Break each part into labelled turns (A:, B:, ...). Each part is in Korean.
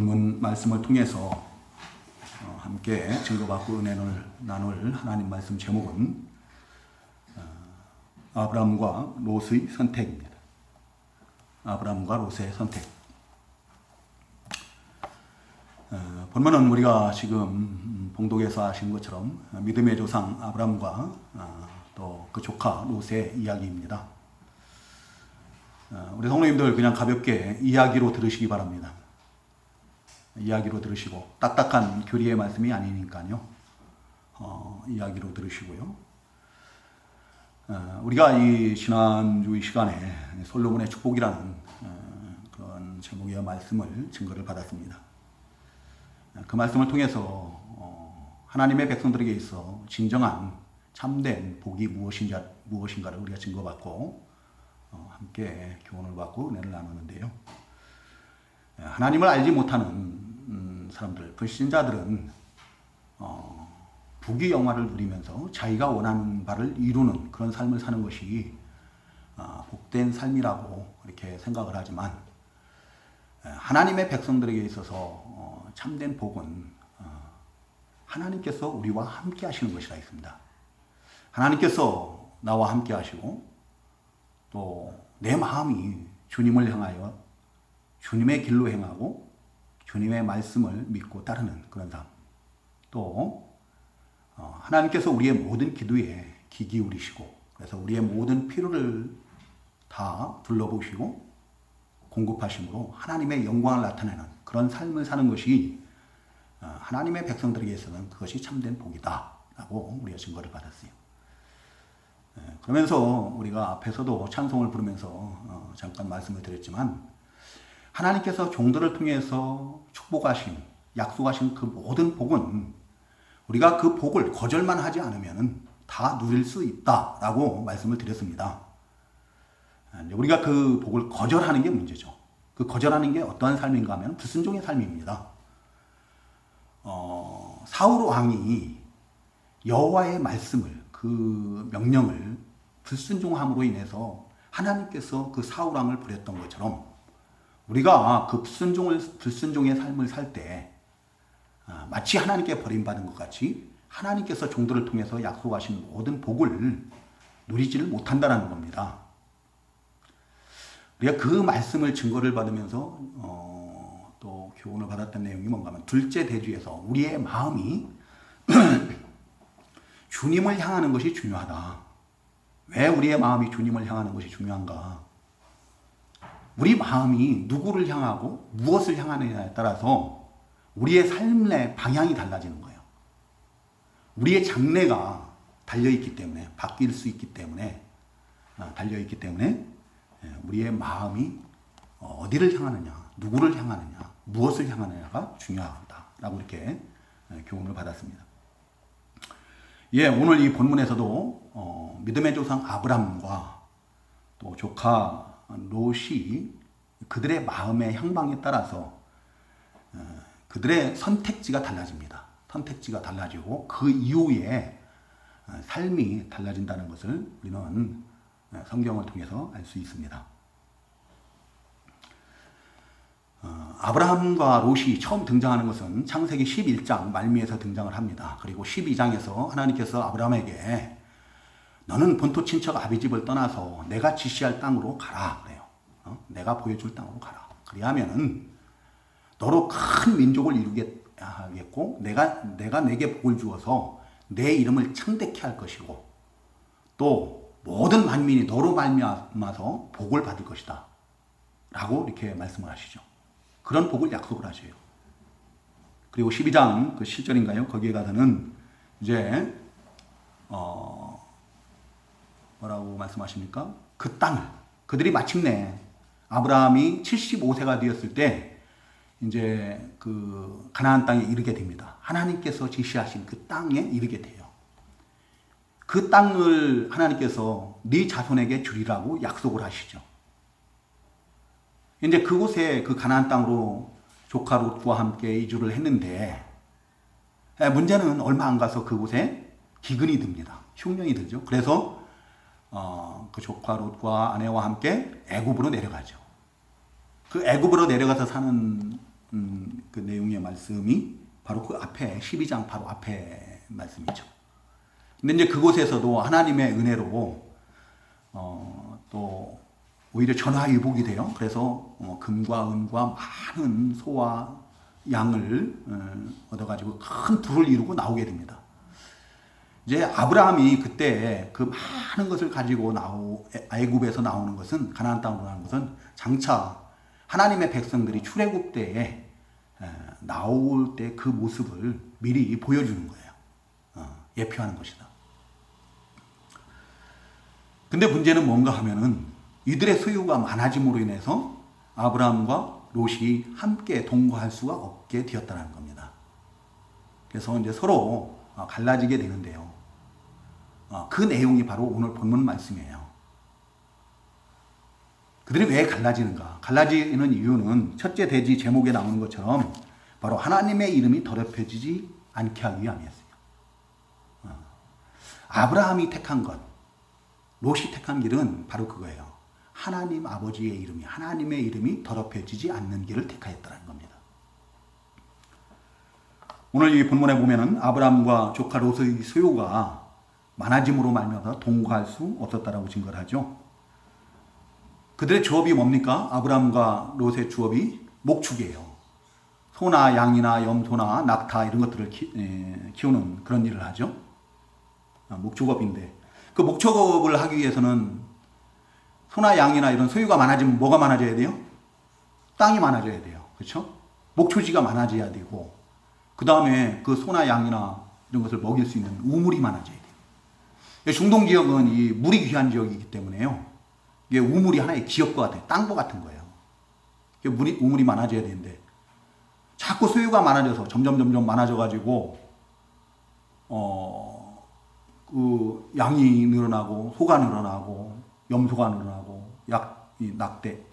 A: 본문 말씀을 통해서 함께 증거받고 은혜를 나눌 하나님 말씀 제목은 아브라함과 롯의 선택입니다. 아브라함과 롯의 선택. 본문은 우리가 지금 봉독에서 아신 것처럼 믿음의 조상 아브라함과 또 그 조카 롯의 이야기입니다. 우리 성도님들 그냥 가볍게 이야기로 들으시기 바랍니다. 이야기로 들으시고 딱딱한 교리의 말씀이 아니니까요. 이야기로 들으시고요. 우리가 이 지난주 이 시간에 솔로몬의 축복이라는 그런 제목의 말씀을 증거를 받았습니다. 그 말씀을 통해서 하나님의 백성들에게 있어 진정한 참된 복이 무엇인가를 우리가 증거받고 함께 교훈을 받고 은혜를 나누는데요. 하나님을 알지 못하는 사람들, 불신자들은 부귀 영화를 누리면서 자기가 원하는 바를 이루는 그런 삶을 사는 것이 복된 삶이라고 이렇게 생각을 하지만 하나님의 백성들에게 있어서 참된 복은 하나님께서 우리와 함께 하시는 것이라 있습니다. 하나님께서 나와 함께 하시고 또 내 마음이 주님을 향하여 주님의 길로 행하고 주님의 말씀을 믿고 따르는 그런 삶. 또 하나님께서 우리의 모든 기도에 귀 기울이시고 그래서 우리의 모든 필요를 다 둘러보시고 공급하심으로 하나님의 영광을 나타내는 그런 삶을 사는 것이 하나님의 백성들에게 있어서는 그것이 참된 복이다 라고 우리가 증거를 받았어요. 그러면서 우리가 앞에서도 찬송을 부르면서 잠깐 말씀을 드렸지만 하나님께서 종들을 통해서 축복하신, 약속하신 그 모든 복은 우리가 그 복을 거절만 하지 않으면 다 누릴 수 있다라고 말씀을 드렸습니다. 우리가 그 복을 거절하는 게 문제죠. 그 거절하는 게 어떠한 삶인가 하면 불순종의 삶입니다. 사울 왕이 여호와의 말씀을, 그 명령을 불순종함으로 인해서 하나님께서 그 사울 왕을 버렸던 것처럼 우리가 그 불순종의 삶을 살 때 마치 하나님께 버림받은 것 같이 하나님께서 종들을 통해서 약속하신 모든 복을 누리지를 못한다는 겁니다. 우리가 그 말씀을 증거를 받으면서 또 교훈을 받았던 내용이 뭔가 하면 둘째 대주에서 우리의 마음이 주님을 향하는 것이 중요하다. 왜 우리의 마음이 주님을 향하는 것이 중요한가? 우리 마음이 누구를 향하고 무엇을 향하느냐에 따라서 우리의 삶의 방향이 달라지는 거예요. 우리의 장래가 달려있기 때문에, 바뀔 수 있기 때문에, 달려있기 때문에 우리의 마음이 어디를 향하느냐, 누구를 향하느냐, 무엇을 향하느냐가 중요하다라고 이렇게 교훈을 받았습니다. 예, 오늘 이 본문에서도 믿음의 조상 아브람과 또 조카 롯이 그들의 마음의 향방에 따라서 그들의 선택지가 달라집니다. 선택지가 달라지고 그 이후에 삶이 달라진다는 것을 우리는 성경을 통해서 알 수 있습니다. 아브라함과 롯이 처음 등장하는 것은 창세기 11장 말미에서 등장을 합니다. 그리고 12장에서 하나님께서 아브라함에게 너는 본토 친척 아비집을 떠나서 내가 지시할 땅으로 가라 그래요. 내가 보여줄 땅으로 가라. 그리하면은 너로 큰 민족을 이루겠고 내가 내게 복을 주어서 내 이름을 창대케 할 것이고 또 모든 만민이 너로 말미암아서 복을 받을 것이다 라고 이렇게 말씀을 하시죠. 그런 복을 약속을 하셔요. 그리고 12장 그 7절인가요? 거기에 가서는 이제 뭐라고 말씀하십니까? 그 땅을 그들이 마침내 아브라함이 75세가 되었을 때 이제 그 가나안 땅에 이르게 됩니다. 하나님께서 지시하신 그 땅에 이르게 돼요. 그 땅을 하나님께서 네 자손에게 주리라고 약속을 하시죠. 이제 그곳에 그 가나안 땅으로 조카 롯과 함께 이주를 했는데 문제는 얼마 안 가서 그곳에 기근이 듭니다. 흉년이 들죠. 그래서 그 조카 롯과 아내와 함께 애굽으로 내려가죠. 그 애굽으로 내려가서 사는 그 내용의 말씀이 바로 그 앞에 12장 바로 앞에 말씀이죠. 근데 이제 그곳에서도 하나님의 은혜로 또 오히려 전화위복이 돼요. 그래서 금과 은과 많은 소와 양을 얻어가지고 큰 부를 이루고 나오게 됩니다. 이제 아브라함이 그때 그 많은 것을 가지고 애굽에서 나오는 것은, 가나안 땅으로 나오는 것은 장차 하나님의 백성들이 출애굽 때에 나올 때 그 모습을 미리 보여주는 거예요. 예표하는 것이다. 근데 문제는 뭔가 하면은 이들의 소유가 많아짐으로 인해서 아브라함과 롯이 함께 동거할 수가 없게 되었다는 겁니다. 그래서 이제 서로 갈라지게 되는데요. 그 내용이 바로 오늘 본문 말씀이에요. 그들이 왜 갈라지는가? 갈라지는 이유는 첫째 대지 제목에 나오는 것처럼 바로 하나님의 이름이 더럽혀지지 않게 하기 위함이었어요. 아브라함이 택한 것, 롯이 택한 길은 바로 그거예요. 하나님 아버지의 이름이, 하나님의 이름이 더럽혀지지 않는 길을 택하였다는 겁니다. 오늘 이 본문에 보면은 아브라함과 조카 롯의 소유가 많아짐으로 말미암아 동거할 수 없었다라고 증거를 하죠. 그들의 주업이 뭡니까? 아브라함과 롯의 주업이 목축이에요. 소나 양이나 염소나 낙타 이런 것들을 키우는 그런 일을 하죠. 목축업인데 그 목축업을 하기 위해서는 소나 양이나 이런 소유가 많아지면 뭐가 많아져야 돼요? 땅이 많아져야 돼요. 그렇죠? 목초지가 많아져야 되고 그 다음에 그 소나 양이나 이런 것을 먹일 수 있는 우물이 많아져야 돼요. 중동 지역은 이 물이 귀한 지역이기 때문에요. 이게 우물이 하나의 기업과 같아요. 땅과 같은 거예요. 우물이 많아져야 되는데 자꾸 소유가 많아져서 점점 많아져가지고 그 양이 늘어나고 소가 늘어나고 염소가 늘어나고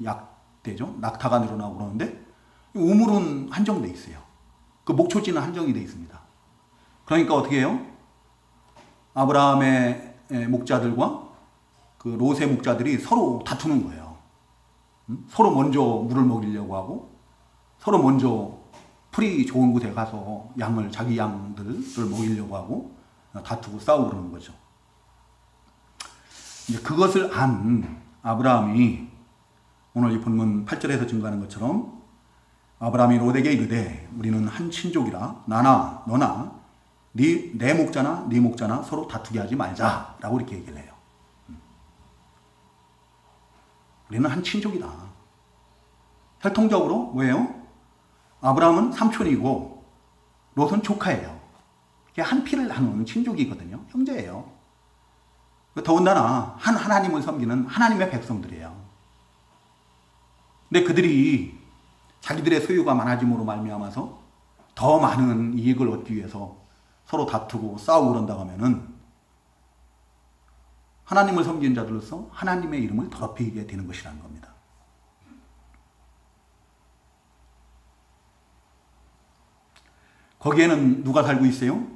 A: 약대죠. 낙타가 늘어나고 그러는데 우물은 한정돼 있어요. 그 목초지는 한정이 돼 있습니다. 그러니까 어떻게 해요? 아브라함의 목자들과 그 롯의 목자들이 서로 다투는 거예요. 서로 먼저 물을 먹이려고 하고 서로 먼저 풀이 좋은 곳에 가서 자기 양들을 먹이려고 하고 다투고 싸우고 그러는 거죠. 이제 그것을 안 아브라함이 오늘 이 본문 8절에서 증거하는 것처럼 아브라함이 롯에게 이르되 우리는 한 친족이라 나나 너나 내 목자나 네 목자나 서로 다투게 하지 말자라고 이렇게 얘기를 해요. 우리는 한 친족이다. 혈통적으로 뭐예요? 아브라함은 삼촌이고 롯은 조카예요. 한 피를 나누는 친족이거든요. 형제예요. 더군다나 하나님을 섬기는 하나님의 백성들이에요. 근데 그들이 자기들의 소유가 많아짐으로 말미암아서 더 많은 이익을 얻기 위해서 서로 다투고 싸우고 그런다고 하면은 하나님을 섬기는 자들로서 하나님의 이름을 더럽히게 되는 것이라는 겁니다. 거기에는 누가 살고 있어요?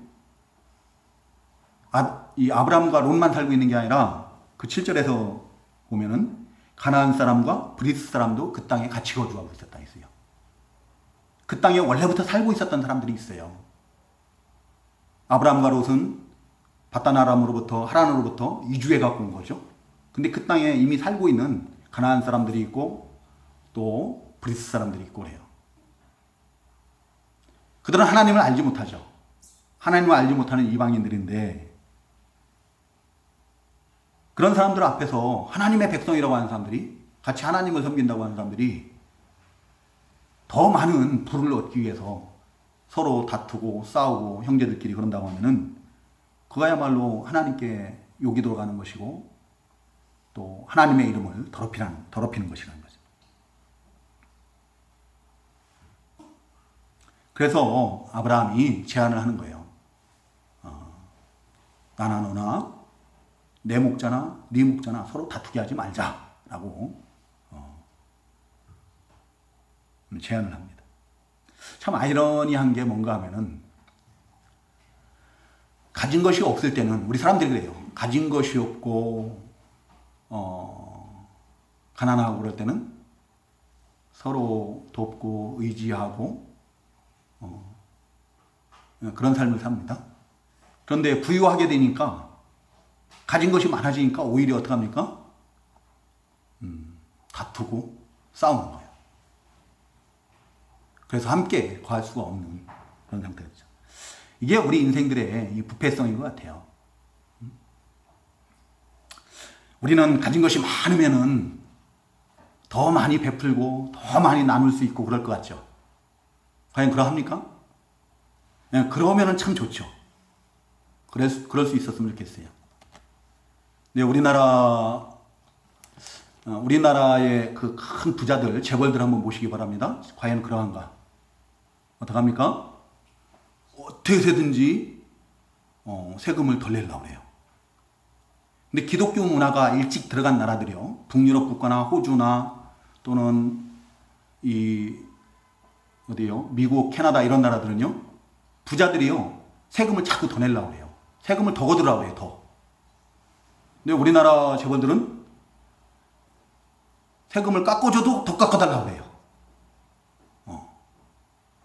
A: 이 아브라함과 롯만 살고 있는 게 아니라 그 7절에서 보면은 가나안 사람과 브리스 사람도 그 땅에 같이 거주하고 있었다 했어요. 그 땅에 원래부터 살고 있었던 사람들이 있어요. 아브라함과 롯은 바단 아람으로부터 하란으로부터 이주해 갖고 온 거죠. 근데 그 땅에 이미 살고 있는 가나안 사람들이 있고 또 브리스 사람들이 있고 그래요. 그들은 하나님을 알지 못하죠. 하나님을 알지 못하는 이방인들인데 그런 사람들 앞에서 하나님의 백성이라고 하는 사람들이 같이 하나님을 섬긴다고 하는 사람들이 더 많은 부를 얻기 위해서 서로 다투고 싸우고 형제들끼리 그런다고 하면은 그거야말로 하나님께 욕이 돌아가는 것이고 또 하나님의 이름을 더럽히는 것이라는 거죠. 그래서 아브라함이 제안을 하는 거예요. 나나 너나 내 목자나 네 목자나 서로 다투게 하지 말자라고 제안을 합니다. 참 아이러니한 게 뭔가 하면은 가진 것이 없을 때는 우리 사람들이 그래요. 가진 것이 없고 가난하고 그럴 때는 서로 돕고 의지하고 그런 삶을 삽니다. 그런데 부유하게 되니까 가진 것이 많아지니까 오히려 어떻게 합니까? 다투고 싸우는 거예요. 그래서 함께 거할 수가 없는 그런 상태죠. 이게 우리 인생들의 이 부패성인 것 같아요. 우리는 가진 것이 많으면은 더 많이 베풀고 더 많이 나눌 수 있고 그럴 것 같죠. 과연 그러합니까? 네, 그러면은 참 좋죠. 그럴 수 있었으면 좋겠어요. 네, 우리나라의 그 큰 부자들, 재벌들 한번 모시기 바랍니다. 과연 그러한가? 어떡합니까? 어떻게든지 세금을 덜 내려고 해요. 근데 기독교 문화가 일찍 들어간 나라들이요. 북유럽 국가나 호주나 또는 미국, 캐나다 이런 나라들은요. 부자들이요. 세금을 자꾸 더 내려고 해요. 세금을 더 거두라고 해요. 더. 근데 우리나라 재벌들은 세금을 깎아줘도 더 깎아달라고 해요.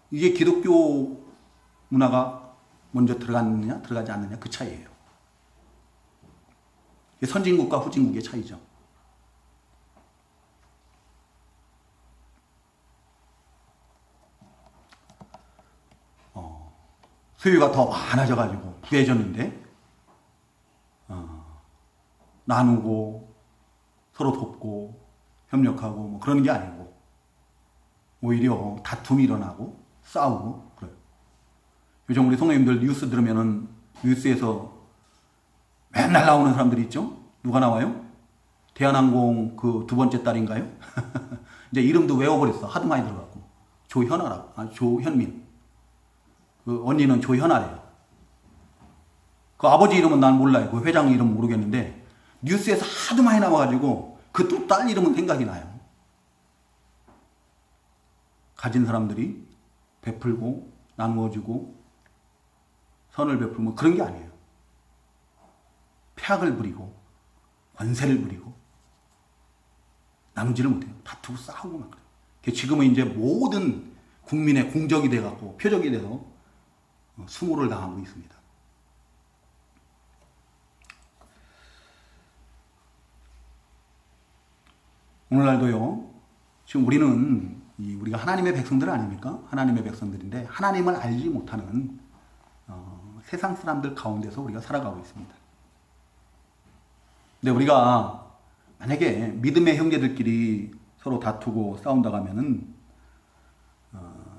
A: 이게 기독교 문화가 먼저 들어갔느냐 들어가지 않느냐 그 차이예요. 선진국과 후진국의 차이죠. 소유가 더 많아져가지고 부해졌는데 나누고 서로 돕고 협력하고 뭐 그러는 게 아니고 오히려 다툼이 일어나고 싸우고 그래요. 요즘 우리 성도님들 뉴스 들으면은 뉴스에서 맨날 나오는 사람들이 있죠? 누가 나와요? 대한항공 그 두 번째 딸인가요? 이제 이름도 외워버렸어. 하도 많이 들어갔고. 조현아라고. 조현민. 그 언니는 조현아래요. 그 아버지 이름은 난 몰라요. 그 회장 이름 모르겠는데 뉴스에서 하도 많이 나와가지고 그 또 딸 이름은 생각이 나요. 가진 사람들이 베풀고 나누어주고 선을 베풀고 그런 게 아니에요. 폐악을 부리고 권세를 부리고 나누지를 못해요. 다투고 싸우고 막 그래요. 지금은 이제 모든 국민의 공적이 돼갖고 표적이 돼서 수모를 당하고 있습니다. 오늘날도요. 지금 우리가 하나님의 백성들 아닙니까? 하나님의 백성들인데 하나님을 알지 못하는 세상 사람들 가운데서 우리가 살아가고 있습니다. 근데 우리가 만약에 믿음의 형제들끼리 서로 다투고 싸운다고 하면은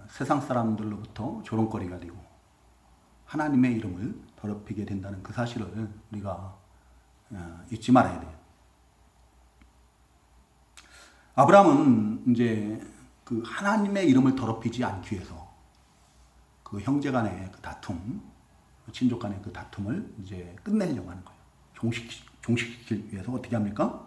A: 세상 사람들로부터 조롱거리가 되고 하나님의 이름을 더럽히게 된다는 그 사실을 우리가 잊지 말아야 돼요. 아브라함은 이제 그 하나님의 이름을 더럽히지 않기 위해서 그 형제 간의 그 다툼, 친족 간의 그 다툼을 이제 끝내려고 하는 거예요. 종식시키기 위해서 어떻게 합니까?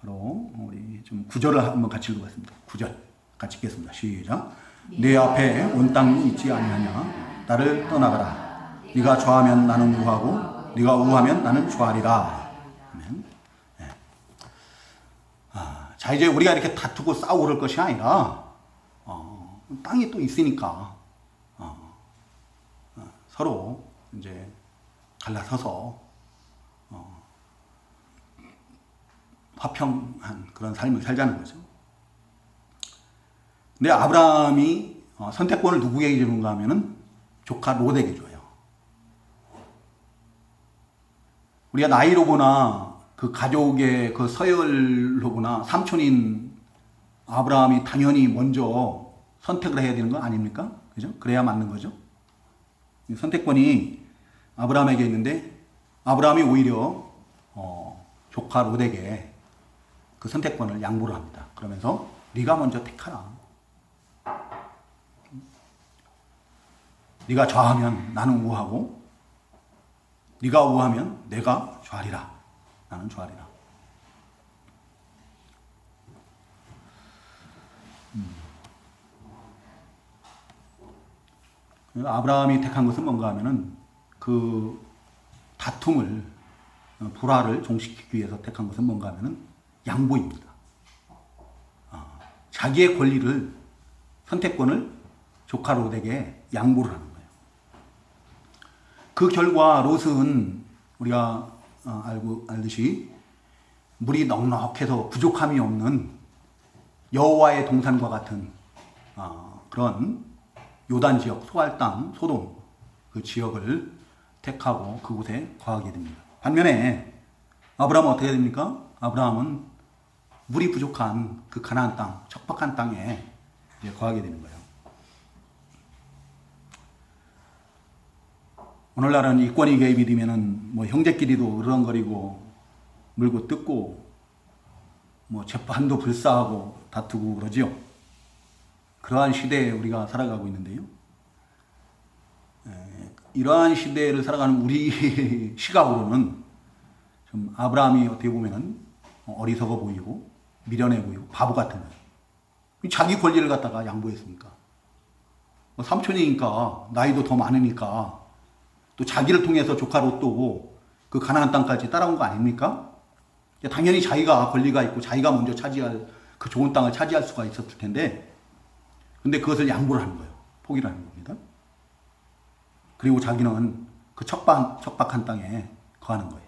A: 바로 우리 좀 구절을 한번 같이 읽어봤습니다. 9절 같이 읽겠습니다. 시작. 내 앞에 온 땅이 있지 아니하냐? 나를 떠나가라. 네가 좌하면 나는 우하고 네가 우하면 나는 좌하리라. 자, 이제 우리가 이렇게 다투고 싸우고 그럴 것이 아니라 땅이 또 있으니까 서로 이제 갈라서서 화평한 그런 삶을 살자는 거죠. 근데 아브라함이 선택권을 누구에게 주는가 하면은 조카 롯에게 줘요. 우리가 나이로 보나 그 가족의 그 서열로 보나 삼촌인 아브라함이 당연히 먼저 선택을 해야 되는 거 아닙니까? 그죠? 그래야 맞는 거죠. 선택권이 아브라함에게 있는데 아브라함이 오히려 조카 롯에게 그 선택권을 양보를 합니다. 그러면서 네가 먼저 택하라. 네가 좌하면 나는 우하고 네가 우하면 내가 좌하리라. 나는 좌하리라. 아브라함이 택한 것은 뭔가 하면은 그 다툼을 불화를 종식시키기 위해서 택한 것은 뭔가 하면은 양보입니다. 자기의 권리를 선택권을 조카 롯에게 양보를 하는 거예요. 그 결과 롯은 우리가 알듯이 물이 넉넉해서 부족함이 없는 여호와의 동산과 같은 그런 요단 지역, 소알 땅, 소돔 그 지역을 택하고 그곳에 거하게 됩니다. 반면에 아브라함은 어떻게 됩니까? 아브라함은 물이 부족한 그 가나안 땅, 척박한 땅에 이제 거하게 되는 거예요. 오늘날은 이권이 개입이 되면은 뭐 형제끼리도 으르렁거리고 물고 뜯고 뭐 재판도 불사하고 다투고 그러지요. 그러한 시대에 우리가 살아가고 있는데요. 이러한 시대를 살아가는 우리 시각으로는 좀 아브라함이 어떻게 보면은 어리석어 보이고 미련해 보이고 바보 같은 거예요. 자기 권리를 갖다가 양보했으니까. 뭐 삼촌이니까 나이도 더 많으니까 또 자기를 통해서 조카 롯도 그 가나안 땅까지 따라온 거 아닙니까? 당연히 자기가 권리가 있고 자기가 먼저 차지할 그 좋은 땅을 차지할 수가 있었을 텐데 근데 그것을 양보를 하는 거예요. 포기를 하는 겁니다. 그리고 자기는 그 척박한 땅에 거하는 거예요.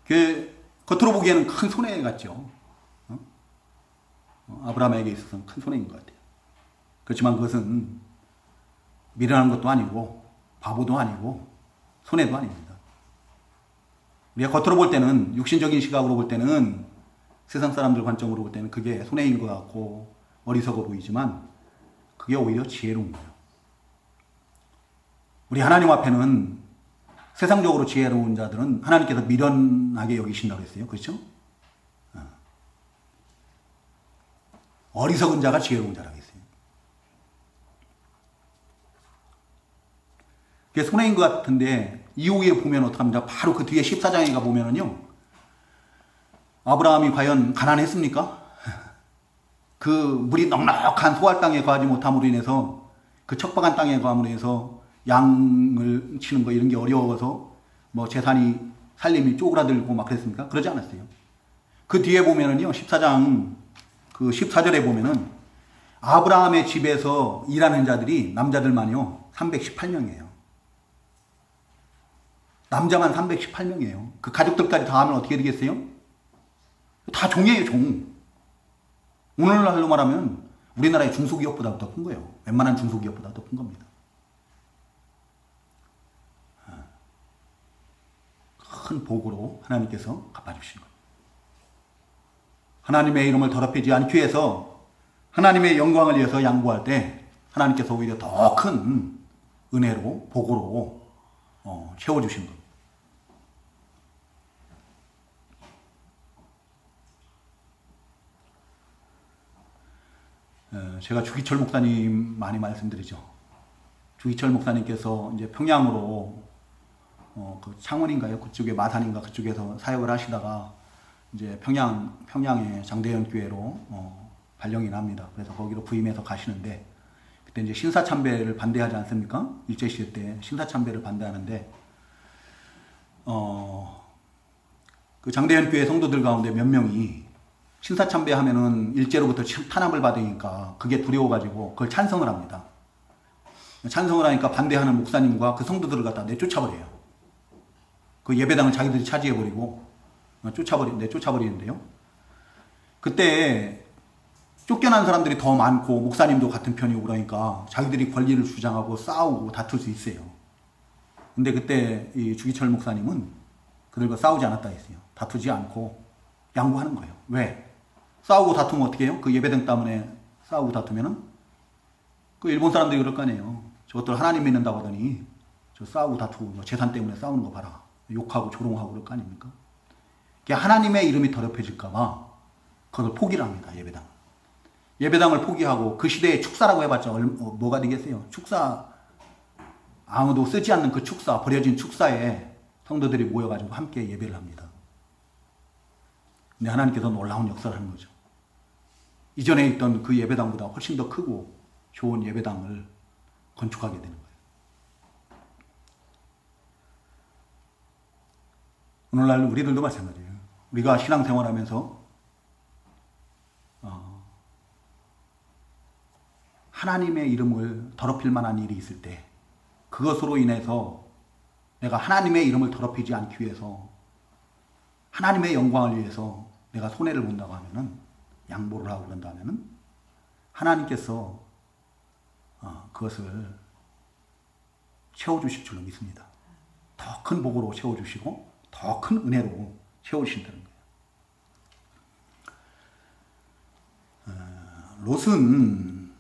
A: 그 겉으로 보기에는 큰 손해 같죠. 아브라함에게 있어서는 큰 손해인 것 같아요. 그렇지만 그것은 미련한 것도 아니고 바보도 아니고 손해도 아닙니다. 우리가 겉으로 볼 때는 육신적인 시각으로 볼 때는 세상 사람들 관점으로 볼 때는 그게 손해인 것 같고 어리석어 보이지만 그게 오히려 지혜로운 거예요. 우리 하나님 앞에는 세상적으로 지혜로운 자들은 하나님께서 미련하게 여기신다고 했어요. 그렇죠? 어리석은 자가 지혜로운 자라고 했어요. 그게 손해인 것 같은데 이후에 보면 어떡합니까? 바로 그 뒤에 14장에 가보면은요. 아브라함이 과연 가난했습니까? 그 물이 넉넉한 소알 땅에 거하지 못함으로 인해서 그 척박한 땅에 거함으로 인해서 양을 치는 거 이런 게 어려워서 뭐 재산이 살림이 쪼그라들고 막 그랬습니까? 그러지 않았어요. 그 뒤에 보면은요. 14장 그 14절에 보면은 아브라함의 집에서 일하는 자들이 남자들만요. 318명이에요. 남자만 318명이에요. 그 가족들까지 다 하면 어떻게 되겠어요? 다 종이에요, 종. 오늘날로 말하면 우리나라의 중소기업보다 더 큰 거예요. 웬만한 중소기업보다 더 큰 겁니다. 큰 복으로 하나님께서 갚아주신 거예요. 하나님의 이름을 더럽히지 않기 위해서 하나님의 영광을 위해서 양보할 때 하나님께서 오히려 더 큰 은혜로 복으로 채워주신 겁니다. 제가 주기철 목사님 많이 말씀드리죠. 주기철 목사님께서 이제 평양으로 그 창원인가요? 그쪽에 마산인가 그쪽에서 사역을 하시다가 이제 평양의 장대현 교회로 발령이 납니다. 그래서 거기로 부임해서 가시는데 그때 이제 신사참배를 반대하지 않습니까? 일제시대 때 신사참배를 반대하는데 그 장대현 교회 성도들 가운데 몇 명이 신사참배 하면은 일제로부터 탄압을 받으니까 그게 두려워가지고 그걸 찬성을 합니다. 찬성을 하니까 반대하는 목사님과 그 성도들을 갖다 내쫓아버려요. 그 예배당을 자기들이 차지해버리고 내쫓아버리는데요. 그때 쫓겨난 사람들이 더 많고 목사님도 같은 편이고 그러니까 자기들이 권리를 주장하고 싸우고 다툴 수 있어요. 근데 그때 이 주기철 목사님은 그들과 싸우지 않았다 했어요. 다투지 않고 양보하는 거예요. 왜? 싸우고 다투면 어떻게 해요? 그 예배당 때문에 싸우고 다투면은 그 일본 사람들이 그럴 거 아니에요. 저것들 하나님 믿는다고 하더니 저 싸우고 다투고 재산 때문에 싸우는 거 봐라. 욕하고 조롱하고 그럴 거 아닙니까? 하나님의 이름이 더럽혀질까봐 그걸 포기를 합니다. 예배당을 포기하고 그 시대의 축사라고 해봤자 뭐가 되겠어요? 축사 아무도 쓰지 않는 그 축사 버려진 축사에 성도들이 모여가지고 함께 예배를 합니다. 근데 하나님께서 놀라운 역사를 하는 거죠. 이전에 있던 그 예배당보다 훨씬 더 크고 좋은 예배당을 건축하게 되는 거예요. 오늘날 우리들도 마찬가지예요. 우리가 신앙생활하면서 하나님의 이름을 더럽힐 만한 일이 있을 때 그것으로 인해서 내가 하나님의 이름을 더럽히지 않기 위해서 하나님의 영광을 위해서 내가 손해를 본다고 하면은 양보를 하고 그런다면은 하나님께서 그것을 채워주실 줄로 믿습니다. 더 큰 복으로 채워주시고 더 큰 은혜로 채워주신다는 거예요. 롯은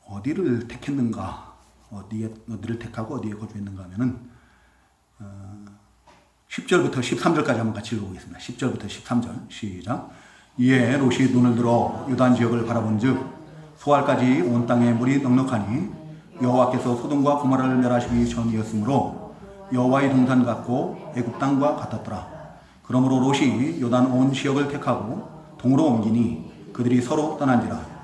A: 어디를 택했는가, 어디를 택하고 어디에 거주했는가 하면은 10절부터 13절까지 한번 같이 읽어보겠습니다. 10절부터 13절 시작. 이에 롯이 눈을 들어 요단 지역을 바라본즉 소알까지 온 땅에 물이 넉넉하니 여호와께서 소돔과 고모라를 멸하시기 전이었으므로 여호와의 동산 같고 애굽 땅과 같았더라. 그러므로 롯이 요단 온 지역을 택하고 동으로 옮기니 그들이 서로 떠난지라.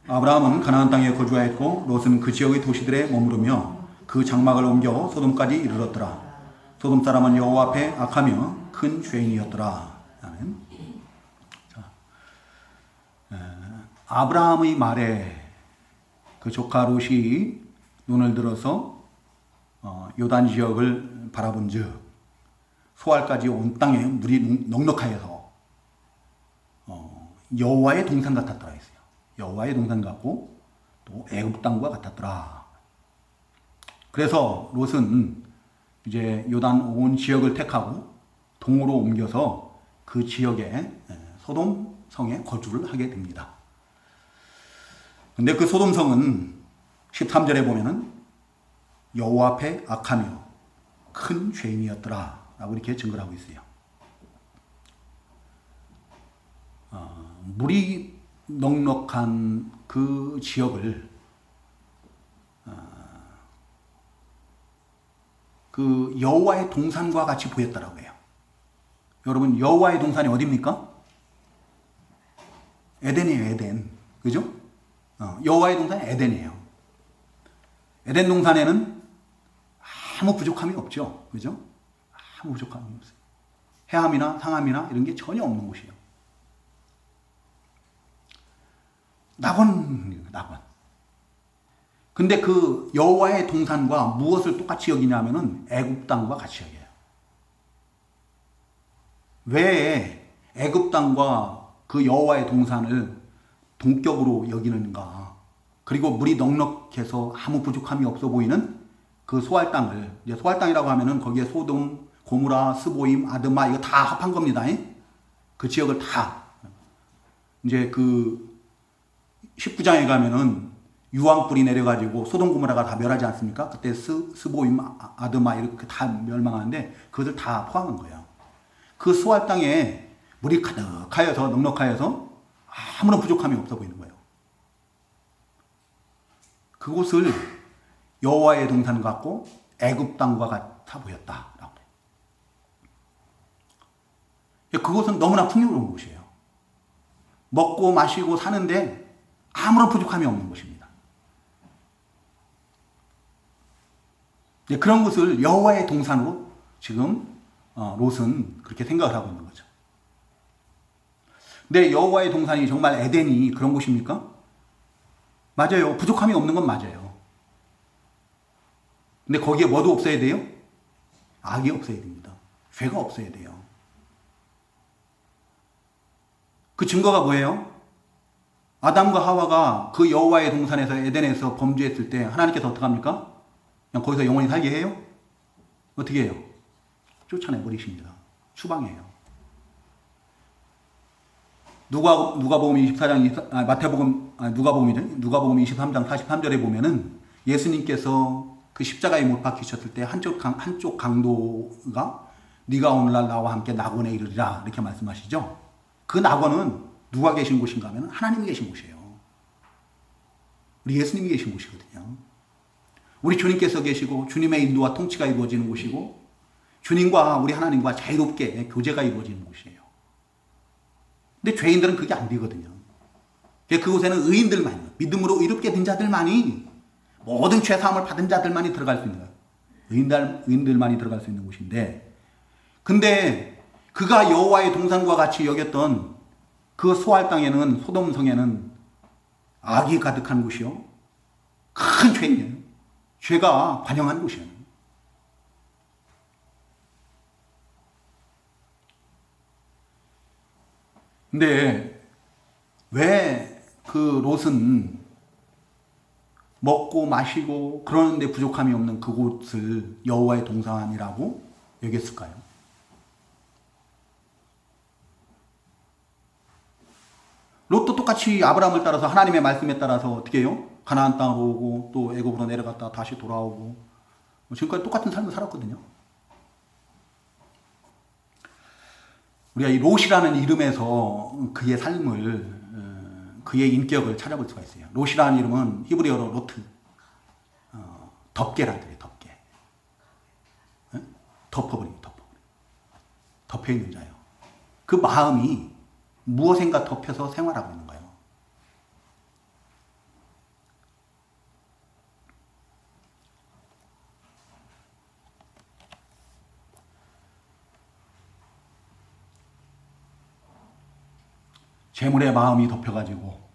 A: 아브라함은 가나안 땅에 거주하였고 롯은 그 지역의 도시들에 머무르며 그 장막을 옮겨 소돔까지 이르렀더라. 소돔 사람은 여호와 앞에 악하며 큰 죄인이었더라. 아멘. 아브라함의 말에 그 조카 롯이 눈을 들어서 요단 지역을 바라본즉 소알까지 온 땅에 물이 넉넉하여서 여호와의 동산 같았더라 했어요. 여호와의 동산 같고 또 애굽 땅과 같았더라. 그래서 롯은 이제 요단 온 지역을 택하고 동으로 옮겨서 그 지역에 소돔 성에 거주를 하게 됩니다. 근데 그 소돔 성은 13절에 보면은 여호와 앞에 악하며 큰 죄인이었더라 라고 이렇게 증거를 하고 있어요. 물이 넉넉한 그 지역을 그 여호와의 동산과 같이 보였다라고 해요. 여러분, 여호와의 동산이 어디입니까? 에덴이에요, 에덴. 그죠? 여호와의 동산이 에덴이에요. 에덴 동산에는 아무 부족함이 없죠. 그죠? 아무 부족함이 없어요. 해함이나 상함이나 이런 게 전혀 없는 곳이에요. 낙원. 근데 그 여호와의 동산과 무엇을 똑같이 여기냐면은 애굽 땅과 같이 여겨요. 왜 애굽 땅과 그 여호와의 동산을 동격으로 여기는가? 그리고 물이 넉넉해서 아무 부족함이 없어 보이는 그 소알 땅을, 이제 소알 땅이라고 하면은 거기에 소돔, 고무라, 스보임, 아드마 이거 다 합한 겁니다. 그 지역을 다. 이제 그 19장에 가면은 유황불이 내려가지고 소돔 고모라가 다 멸하지 않습니까? 그때 스보임, 아드마 이렇게 다 멸망하는데 그것을 다 포함한 거예요. 그 소알 땅에 물이 가득하여서 넉넉하여서 아무런 부족함이 없어 보이는 거예요. 그곳을 여호와의 동산 같고 애굽 땅과 같아 보였다라고 해요. 그곳은 너무나 풍요로운 곳이에요. 먹고 마시고 사는데 아무런 부족함이 없는 곳입니다. 그런 곳을 여호와의 동산으로 지금 롯은 그렇게 생각을 하고 있는 거죠. 근데 여호와의 동산이 정말 에덴이 그런 곳입니까? 맞아요. 부족함이 없는 건 맞아요. 근데 거기에 뭐도 없어야 돼요? 악이 없어야 됩니다. 죄가 없어야 돼요. 그 증거가 뭐예요? 아담과 하와가 그 여호와의 동산에서 에덴에서 범죄했을 때 하나님께서 어떻게 합니까? 그냥 거기서 영원히 살게 해요? 어떻게 해요? 쫓아내 버리십니다. 추방해요. 누가복음 24장 누가복음 23장 43절에 보면은 예수님께서 그 십자가에 못 박히셨을 때 한쪽 강도가 네가 오늘날 나와 함께 낙원에 이르리라 이렇게 말씀하시죠. 그 낙원은 누가 계신 곳인가 하면 하나님이 계신 곳이에요. 우리 예수님이 계신 곳이거든요. 우리 주님께서 계시고 주님의 인도와 통치가 이루어지는 곳이고 주님과 우리 하나님과 자유롭게 교제가 이루어지는 곳이에요. 근데 죄인들은 그게 안 되거든요. 그곳에는 의인들만이, 믿음으로 의롭게 된 자들만이, 모든 죄사함을 받은 자들만이 들어갈 수 있는 거예요. 의인들만이 들어갈 수 있는 곳인데, 근데 그가 여호와의 동산과 같이 여겼던 그 소알 땅에는, 소돔성에는 악이 가득한 곳이요. 큰 죄예요. 죄가 관영한 곳이에요. 근데 왜 그 롯은 먹고 마시고 그러는데 부족함이 없는 그곳을 여호와의 동산이라고 여겼을까요? 롯도 똑같이 아브라함을 따라서 하나님의 말씀에 따라서 어떻게 해요? 가나안 땅으로 오고 또 애굽으로 내려갔다가 다시 돌아오고 지금까지 똑같은 삶을 살았거든요. 우리가 이 롯이라는 이름에서 그의 삶을 그의 인격을 찾아볼 수가 있어요. 롯이라는 이름은 히브리어로 로트, 덮개란 뜻이에요. 덮개. 덮어버리기, 덮여있는 자예요. 그 마음이 무엇인가 덮여서 생활하고 있는 거예요. 재물의 마음이 덮여가지고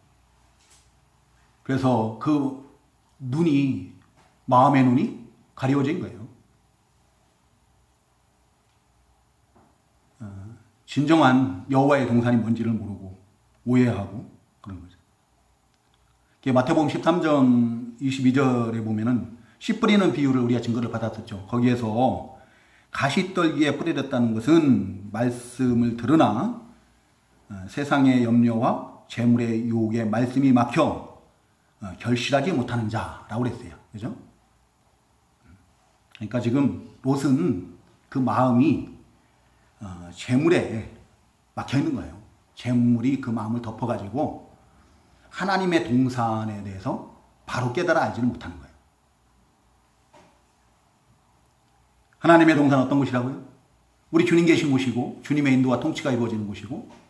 A: 그래서 그 눈이 마음의 눈이 가려워진 거예요. 진정한 여호와의 동산이 뭔지를 모르고 오해하고 그런 거죠. 마태복음 13장 22절에 보면은 씨 뿌리는 비유를 우리가 증거를 받았었죠. 거기에서 가시떨기에 뿌려졌다는 것은 말씀을 들으나 세상의 염려와 재물의 유혹에 말씀이 막혀 결실하지 못하는 자라고 그랬어요. 그죠? 그러니까 지금 롯은 그 마음이 재물에 막혀 있는 거예요. 재물이 그 마음을 덮어가지고 하나님의 동산에 대해서 바로 깨달아 알지를 못하는 거예요. 하나님의 동산은 어떤 곳이라고요? 우리 주님 계신 곳이고 주님의 인도와 통치가 이루어지는 곳이고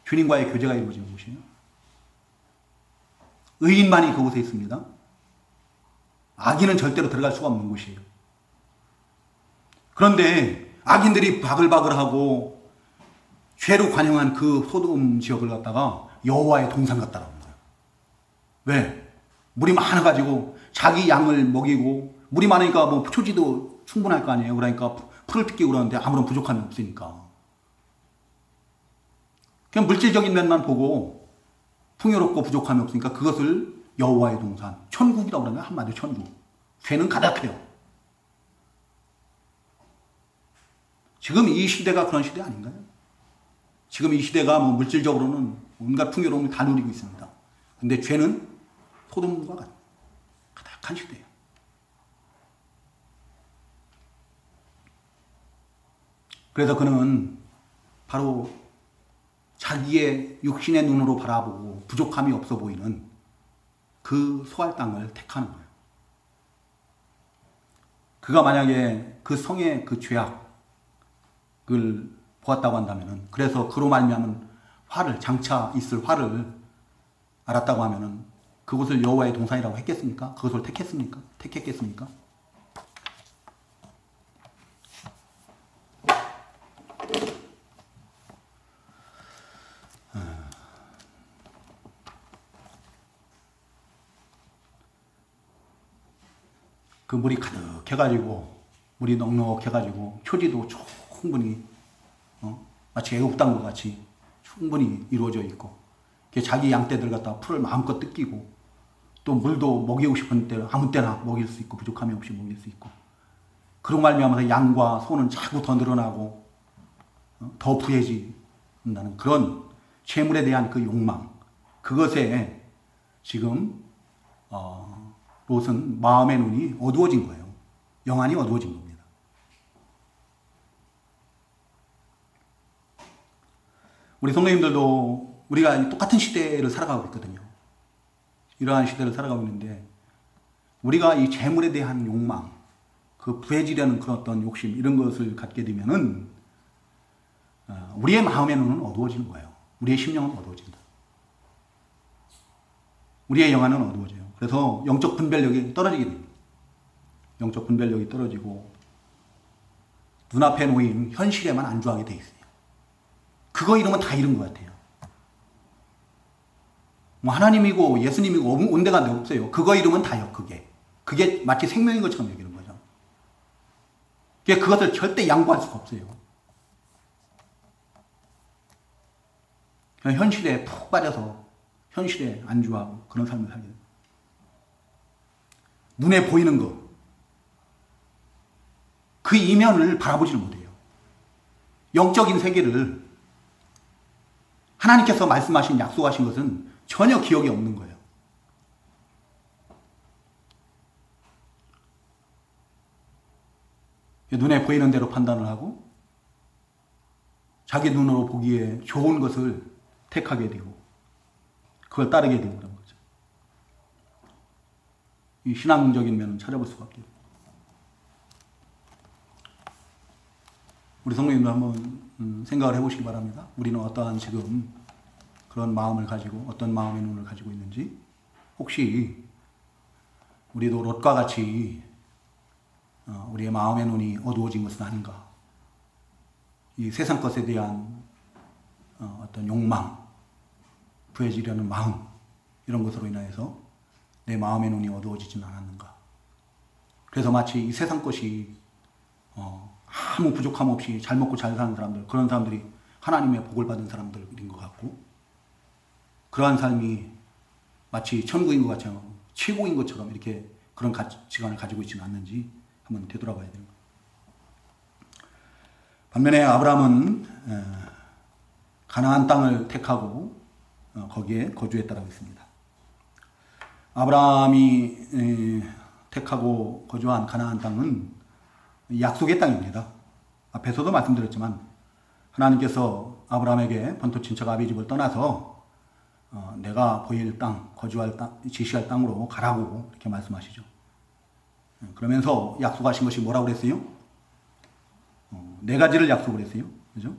A: 주님과의 교제가 이루어지는 곳이에요. 의인만이 그곳에 있습니다. 악인은 절대로 들어갈 수가 없는 곳이에요. 그런데 악인들이 바글바글하고 죄로 관영한 그 소돔 지역을 갖다가 여호와의 동산 같다라는 거예요. 왜? 물이 많아가지고 자기 양을 먹이고 물이 많으니까 뭐 초지도 충분할 거 아니에요. 그러니까 풀을 뜯기고 그러는데 아무런 부족함이 없으니까. 그냥 물질적인 면만 보고 풍요롭고 부족함이 없으니까 그것을 여호와의 동산, 천국이라고 그러면 한마디로 천국. 죄는 가득해요. 지금 이 시대가 그런 시대 아닌가요? 지금 이 시대가 뭐 물질적으로는 온갖 풍요로움을 다 누리고 있습니다. 근데 죄는 소돔과 가득한 시대예요. 그래서 그는 바로 자기의 육신의 눈으로 바라보고 부족함이 없어 보이는 그 소알 땅을 택하는 거예요. 그가 만약에 그 성의 그 죄악을 보았다고 한다면은, 그래서 그로 말미암은 화를, 장차 있을 화를 알았다고 하면은 그곳을 여호와의 동산이라고 했겠습니까? 그것을 택했습니까? 택했겠습니까? 그 물이 가득해가지고, 물이 넉넉해가지고, 초지도 충분히, 마치 애굽 땅과 같이 충분히 이루어져 있고, 자기 양떼들 갖다 풀을 마음껏 뜯기고, 또 물도 먹이고 싶은 때 아무 때나 먹일 수 있고, 부족함이 없이 먹일 수 있고, 그런 말미암아서 양과 소는 자꾸 더 늘어나고, 더 부해진다는 그런 재물에 대한 그 욕망, 그것에 지금, 롯은 마음의 눈이 어두워진 거예요. 영안이 어두워진 겁니다. 우리 성도님들도 우리가 똑같은 시대를 살아가고 있거든요. 이러한 시대를 살아가고 있는데, 우리가 이 재물에 대한 욕망, 그 부해지려는 그런 어떤 욕심, 이런 것을 갖게 되면은, 우리의 마음의 눈은 어두워지는 거예요. 우리의 심령은 어두워진다. 우리의 영안은 어두워져요. 그래서 영적 분별력이 떨어지게 됩니다. 영적 분별력이 떨어지고 눈앞에 놓인 현실에만 안주하게 돼 있어요. 그거 잃으면 다 잃은 것 같아요. 뭐 하나님이고 예수님이고 온데가 없어요. 그거 이름은 다요. 그게 마치 생명인 것처럼 여기는 거죠. 그것을 절대 양보할 수가 없어요. 현실에 푹 빠져서 현실에 안주하고 그런 삶을 살게 됩니다. 눈에 보이는 거, 그 이면을 바라보지를 못해요. 영적인 세계를 하나님께서 말씀하신 약속하신 것은 전혀 기억이 없는 거예요. 눈에 보이는 대로 판단을 하고 자기 눈으로 보기에 좋은 것을 택하게 되고 그걸 따르게 되고 그런 거죠. 이 신앙적인 면은 찾아볼 수가 없죠. 우리 성도님도 한번 생각을 해보시기 바랍니다. 우리는 어떠한 지금 그런 마음을 가지고 어떤 마음의 눈을 가지고 있는지, 혹시 우리도 롯과 같이 우리의 마음의 눈이 어두워진 것은 아닌가. 이 세상 것에 대한 어떤 욕망, 부해지려는 마음, 이런 것으로 인하여서 내 마음의 눈이 어두워지지는 않았는가. 그래서 마치 이 세상 것이 아무 부족함 없이 잘 먹고 잘 사는 사람들, 그런 사람들이 하나님의 복을 받은 사람들인 것 같고, 그러한 삶이 마치 천국인 것 같이 최고인 것처럼 이렇게 그런 가치관을 가지고 있지는 않는지 한번 되돌아봐야 되는 거예요. 반면에 아브라함은 가나안 땅을 택하고 거기에 거주했다라고 했습니다. 아브라함이 택하고 거주한 가나안 땅은 약속의 땅입니다. 앞에서도 말씀드렸지만 하나님께서 아브라함에게 본토 친척 아비 집을 떠나서 내가 보일 땅, 거주할 땅, 지시할 땅으로 가라고 이렇게 말씀하시죠. 그러면서 약속하신 것이 뭐라고 그랬어요? 네 가지를 약속을 했어요. 그죠?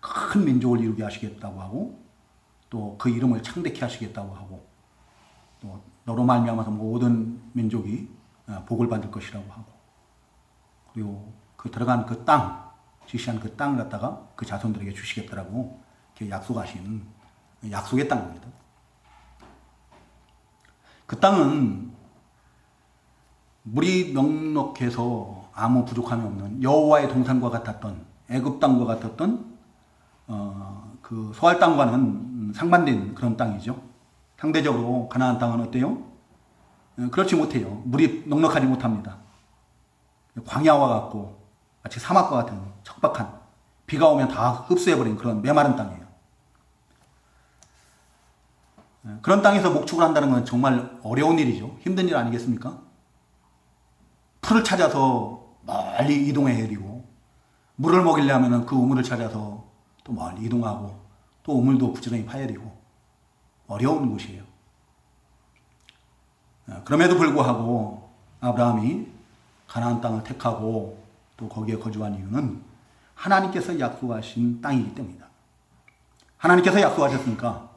A: 큰 민족을 이루게 하시겠다고 하고, 또 그 이름을 창대케 하시겠다고 하고, 또 너로 말미암아서 모든 민족이 복을 받을 것이라고 하고, 그리고 그 들어간 그 땅, 지시한 그 땅을 갖다가 그 자손들에게 주시겠다라고 이렇게 약속하신 약속의 땅입니다. 그 땅은 물이 넉넉해서 아무 부족함이 없는 여호와의 동산과 같았던, 애굽 땅과 같았던 그 소알 땅과는 상반된 그런 땅이죠. 상대적으로 가나안 땅은 어때요? 그렇지 못해요. 물이 넉넉하지 못합니다. 광야와 같고 마치 사막과 같은 척박한, 비가 오면 다 흡수해버린 그런 메마른 땅이에요. 그런 땅에서 목축을 한다는 건 정말 어려운 일이죠. 힘든 일 아니겠습니까? 풀을 찾아서 멀리 이동해야 되고, 물을 먹이려면 그 우물을 찾아서 또 멀리 이동하고, 또 우물도 부지런히 파야 되고, 어려운 곳이에요. 그럼에도 불구하고 아브라함이 가나안 땅을 택하고 또 거기에 거주한 이유는 하나님께서 약속하신 땅이기 때문이다. 하나님께서 약속하셨으니까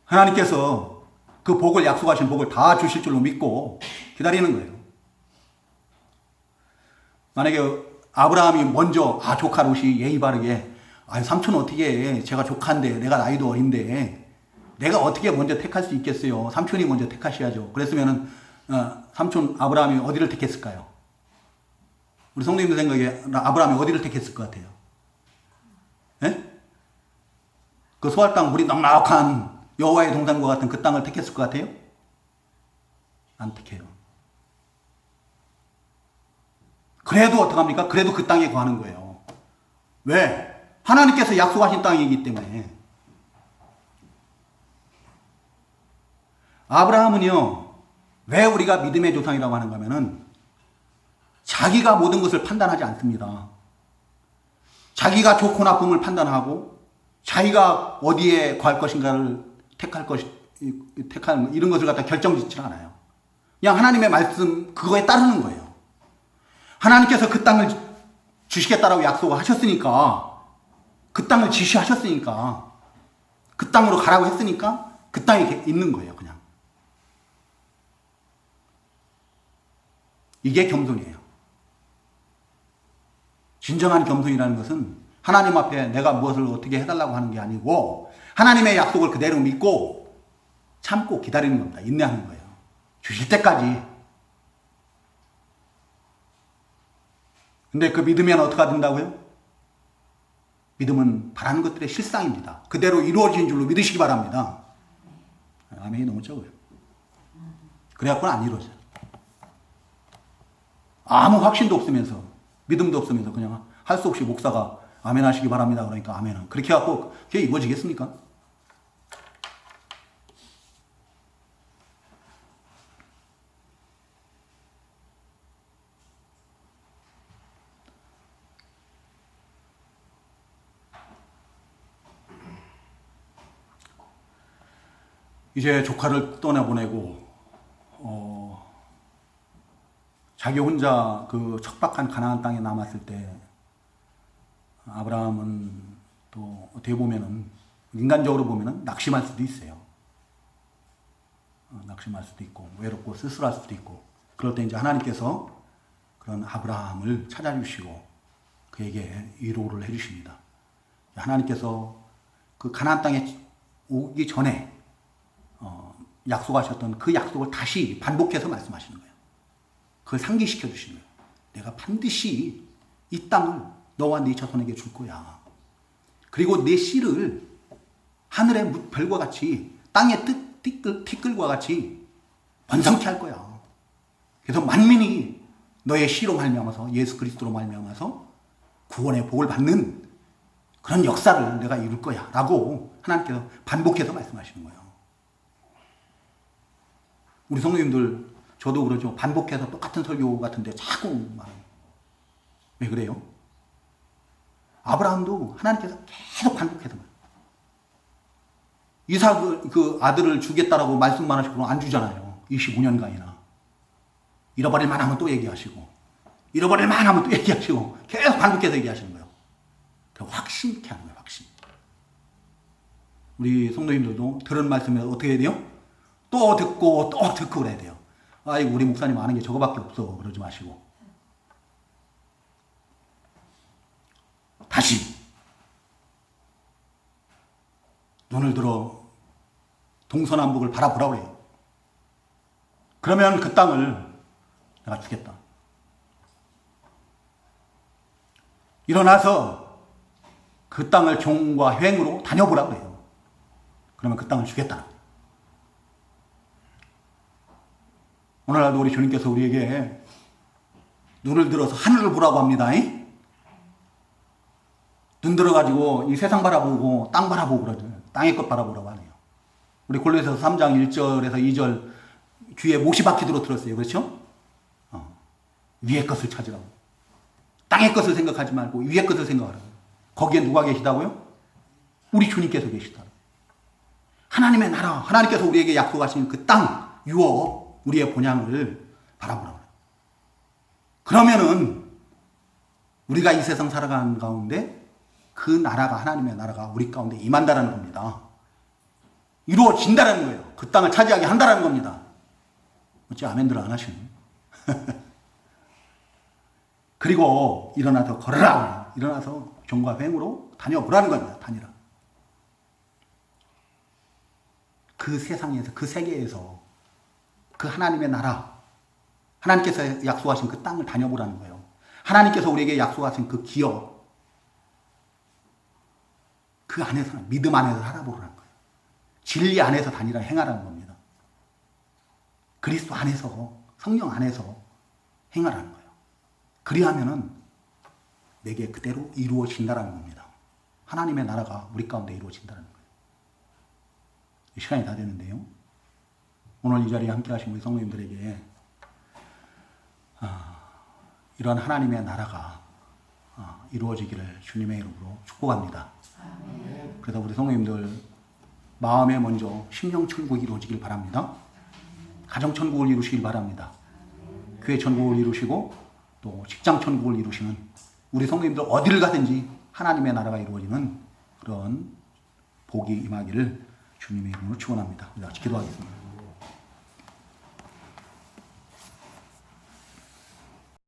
A: 하나님께서 그 복을, 약속하신 복을 다 주실 줄로 믿고 기다리는 거예요. 만약에 아브라함이 먼저 조카 롯이 예의 바르게 삼촌 어떻게 해? 제가 조카인데, 내가 나이도 어린데 내가 어떻게 먼저 택할 수 있겠어요? 삼촌이 먼저 택하셔야죠. 그랬으면은 삼촌 아브라함이 어디를 택했을까요? 우리 성도님들 생각에 아브라함이 어디를 택했을 것 같아요? 예? 그 소알 땅, 물이 넉넉한 여호와의 동산과 같은 그 땅을 택했을 것 같아요? 안 택해요. 그래도 어떡합니까? 그래도 그 땅에 거하는 거예요. 왜? 하나님께서 약속하신 땅이기 때문에. 아브라함은요, 왜 우리가 믿음의 조상이라고 하는가 하면은 자기가 모든 것을 판단하지 않습니다. 자기가 좋고 나쁨을 판단하고 자기가 어디에 거할 것인가를 택할 이런 것을 갖다 결정짓지 않아요. 그냥 하나님의 말씀 그거에 따르는 거예요. 하나님께서 그 땅을 주시겠다라고 약속을 하셨으니까, 그 땅을 지시하셨으니까, 그 땅으로 가라고 했으니까 그 땅에 있는 거예요. 그냥. 이게 겸손이에요. 진정한 겸손이라는 것은 하나님 앞에 내가 무엇을 어떻게 해달라고 하는 게 아니고 하나님의 약속을 그대로 믿고 참고 기다리는 겁니다. 인내하는 거예요. 주실 때까지. 근데 그 믿으면 어떻게 된다고요? 믿음은 바라는 것들의 실상입니다. 그대로 이루어진 줄로 믿으시기 바랍니다. 아멘이 너무 적어요. 그래갖고는 안 이루어져요. 아무 확신도 없으면서, 믿음도 없으면서 그냥 할 수 없이 목사가 아멘 하시기 바랍니다. 그러니까 아멘은. 그렇게 해갖고 그게 이루어지겠습니까? 이제 조카를 떠나보내고 자기 혼자 그 척박한 가나안 땅에 남았을 때 아브라함은 또 어떻게 보면은 인간적으로 보면은 낙심할 수도 있어요. 낙심할 수도 있고 외롭고 쓸쓸할 수도 있고 그럴 때 이제 하나님께서 그런 아브라함을 찾아주시고 그에게 위로를 해주십니다. 하나님께서 그 가나안 땅에 오기 전에 약속하셨던 그 약속을 다시 반복해서 말씀하시는 거예요. 그걸 상기시켜 주시는 거예요. 내가 반드시 이 땅을 너와 네 자손에게 줄 거야. 그리고 내 씨를 하늘의 별과 같이 땅의 티끌과 같이 번성케 할 거야. 그래서 만민이 너의 씨로 말미암아서 예수 그리스도로 말미암아서 구원의 복을 받는 그런 역사를 내가 이룰 거야 라고 하나님께서 반복해서 말씀하시는 거예요. 우리 성도님들 저도 그러죠. 반복해서 똑같은 설교 같은데 자꾸 말해요. 왜 그래요? 아브라함도 하나님께서 계속 반복해서 말해요. 이삭 그 아들을 주겠다라고 말씀만 하시고 안 주잖아요. 25년간이나. 잃어버릴 만하면 또 얘기하시고 잃어버릴 만하면 또 얘기하시고 계속 반복해서 얘기하시는 거예요. 확신케 하는 거예요. 확신. 우리 성도님들도 들은 말씀에 어떻게 해야 돼요? 또 듣고 또 듣고 그래야 돼요. 아이고 우리 목사님 아는 게 저거밖에 없어 그러지 마시고 다시 눈을 들어 동서남북을 바라보라고 해요. 그러면 그 땅을 내가 주겠다. 일어나서 그 땅을 종과 횡으로 다녀보라고 해요. 그러면 그 땅을 주겠다. 오늘날도 우리 주님께서 우리에게 눈을 들어서 하늘을 보라고 합니다. 눈 들어가지고 이 세상 바라보고 땅 바라보고 그러죠. 땅의 것 바라보라고 하네요. 우리 골로새서 3장 1절에서 2절 귀에 못이 박히도록 들었어요. 그렇죠? 위의 것을 찾으라고. 땅의 것을 생각하지 말고 위의 것을 생각하라고. 거기에 누가 계시다고요? 우리 주님께서 계시다고. 하나님의 나라, 하나님께서 우리에게 약속하신 그 땅, 유업, 우리의 본향을 바라보라고. 그러면은 우리가 이 세상 살아가는 가운데 그 나라가 하나님의 나라가 우리 가운데 임한다라는 겁니다. 이루어진다라는 거예요. 그 땅을 차지하게 한다라는 겁니다. 어찌 아멘들 안 하시네. 그리고 일어나서 걸어라. 일어나서 종과 횡으로 다녀보라는 겁니다. 다니라. 그 세상에서 그 세계에서 그 하나님의 나라, 하나님께서 약속하신 그 땅을 다녀보라는 거예요. 하나님께서 우리에게 약속하신 그 기업, 그 안에서, 믿음 안에서 살아보라는 거예요. 진리 안에서 다니라 행하라는 겁니다. 그리스도 안에서, 성령 안에서 행하라는 거예요. 그리하면은 내게 그대로 이루어진다라는 겁니다. 하나님의 나라가 우리 가운데 이루어진다는 거예요. 시간이 다 되는데요. 오늘 이 자리에 함께 하신 우리 성도님들에게 이러한 하나님의 나라가 이루어지기를 주님의 이름으로 축복합니다. 그래서 우리 성도님들 마음에 먼저 심령천국이 이루어지길 바랍니다. 가정천국을 이루시길 바랍니다. 교회천국을 이루시고 또 직장천국을 이루시는 우리 성도님들 어디를 가든지 하나님의 나라가 이루어지는 그런 복이 임하기를 주님의 이름으로 축원합니다. 기도하겠습니다.